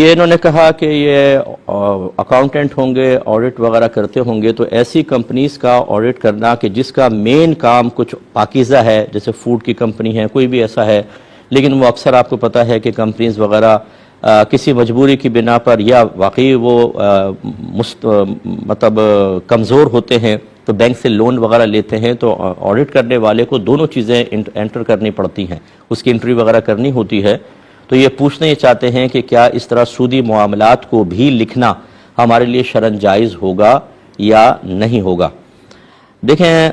یہ انہوں نے کہا کہ یہ اکاؤنٹنٹ ہوں گے، آڈٹ وغیرہ کرتے ہوں گے، تو ایسی کمپنیز کا آڈٹ کرنا کہ جس کا مین کام کچھ پاکیزہ ہے، جیسے فوڈ کی کمپنی ہے، کوئی بھی ایسا ہے، لیکن وہ اکثر آپ کو پتہ ہے کہ کمپنیز وغیرہ کسی مجبوری کی بنا پر یا واقعی وہ مطلب کمزور ہوتے ہیں تو بینک سے لون وغیرہ لیتے ہیں، تو آڈٹ کرنے والے کو دونوں چیزیں انٹر کرنی پڑتی ہیں، اس کی انٹری وغیرہ کرنی ہوتی ہے۔ تو یہ پوچھنا یہ چاہتے ہیں کہ کیا اس طرح سودی معاملات کو بھی لکھنا ہمارے لیے شرعاً جائز ہوگا یا نہیں ہوگا؟ دیکھیں،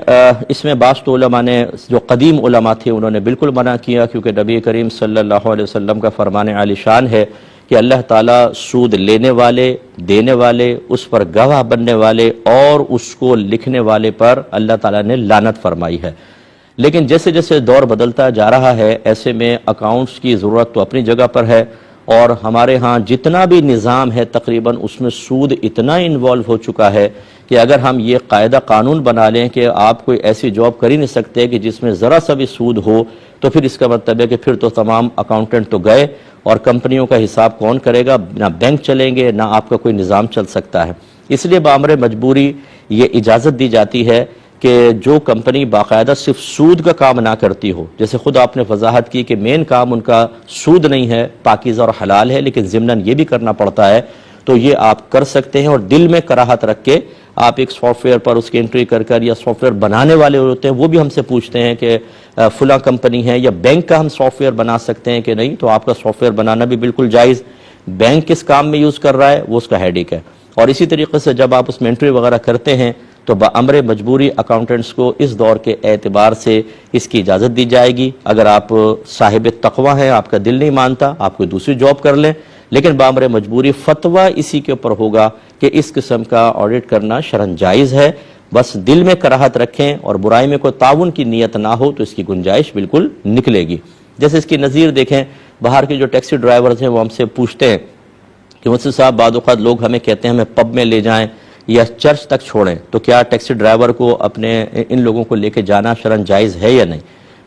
اس میں بعض تو علماء نے، جو قدیم علماء تھے، انہوں نے بالکل منع کیا، کیونکہ نبی کریم صلی اللہ علیہ وسلم کا فرمان عالی شان ہے کہ اللہ تعالیٰ سود لینے والے، دینے والے، اس پر گواہ بننے والے اور اس کو لکھنے والے پر اللہ تعالیٰ نے لعنت فرمائی ہے۔ لیکن جیسے جیسے دور بدلتا جا رہا ہے، ایسے میں اکاؤنٹس کی ضرورت تو اپنی جگہ پر ہے، اور ہمارے ہاں جتنا بھی نظام ہے تقریباً اس میں سود اتنا انوالو ہو چکا ہے کہ اگر ہم یہ قاعدہ قانون بنا لیں کہ آپ کوئی ایسی جاب کر ہی نہیں سکتے کہ جس میں ذرا سا بھی سود ہو، تو پھر اس کا مطلب ہے کہ پھر تو تمام اکاؤنٹنٹ تو گئے، اور کمپنیوں کا حساب کون کرے گا؟ نہ بینک چلیں گے، نہ آپ کا کوئی نظام چل سکتا ہے۔ اس لیے بامر مجبوری یہ اجازت دی جاتی ہے کہ جو کمپنی باقاعدہ صرف سود کا کام نہ کرتی ہو، جیسے خود آپ نے وضاحت کی کہ مین کام ان کا سود نہیں ہے، پاکیزہ اور حلال ہے، لیکن ضمناً یہ بھی کرنا پڑتا ہے، تو یہ آپ کر سکتے ہیں، اور دل میں کراہت رکھ کے آپ ایک سافٹ ویئر پر اس کی انٹری کر یا سافٹ ویئر بنانے والے ہوتے ہیں وہ بھی ہم سے پوچھتے ہیں کہ فلاں کمپنی ہے یا بینک کا ہم سافٹ ویئر بنا سکتے ہیں کہ نہیں، تو آپ کا سافٹ ویئر بنانا بھی بالکل جائز۔ بینک کس کام میں یوز کر رہا ہے وہ اس کا ہیڈیک ہے، اور اسی طریقے سے جب آپ اس میں انٹری وغیرہ کرتے ہیں تو بامر مجبوری اکاؤنٹنٹس کو اس دور کے اعتبار سے اس کی اجازت دی جائے گی۔ اگر آپ صاحب تقوی ہیں، آپ کا دل نہیں مانتا، آپ کوئی دوسری جاب کر لیں، لیکن بامر مجبوری فتویٰ اسی کے اوپر ہوگا کہ اس قسم کا آڈٹ کرنا شرعاً جائز ہے۔ بس دل میں کراہت رکھیں اور برائی میں کوئی تعاون کی نیت نہ ہو تو اس کی گنجائش بالکل نکلے گی۔ جیسے اس کی نظیر دیکھیں، باہر کے جو ٹیکسی ڈرائیورز ہیں وہ ہم سے پوچھتے ہیں کہ مجھ سے صاحب بعض اوقات لوگ ہمیں کہتے ہیں ہمیں پب میں لے جائیں یا چرچ تک چھوڑیں، تو کیا ٹیکسی ڈرائیور کو اپنے ان لوگوں کو لے کے جانا شرعاً جائز ہے یا نہیں؟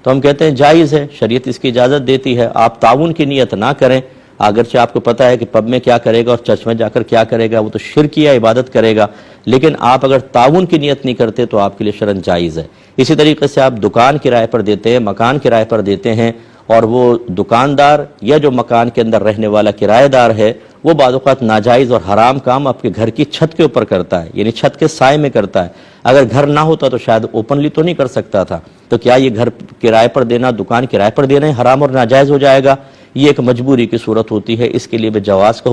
تو ہم کہتے ہیں جائز ہے، شریعت اس کی اجازت دیتی ہے۔ آپ تعاون کی نیت نہ کریں، اگرچہ آپ کو پتہ ہے کہ پب میں کیا کرے گا اور چرچ میں جا کر کیا کرے گا، وہ تو شرکیہ عبادت کرے گا، لیکن آپ اگر تعاون کی نیت نہیں کرتے تو آپ کے لیے شرعاً جائز ہے۔ اسی طریقے سے آپ دکان کرائے پر دیتے ہیں، مکان کرائے پر دیتے ہیں، اور وہ دکاندار یا جو مکان کے اندر رہنے والا کرایہ دار ہے وہ بعض اوقات ناجائز اور حرام کام آپ کے گھر کی چھت کے اوپر کرتا ہے، یعنی چھت کے سائے میں کرتا ہے۔ اگر گھر نہ ہوتا تو شاید اوپنلی تو نہیں کر سکتا تھا، تو کیا یہ گھر کرائے پر دینا، دکان کرائے پر دینا حرام اور ناجائز ہو جائے گا؟ یہ ایک مجبوری کی صورت ہوتی ہے، اس کے لیے بھی جواز کا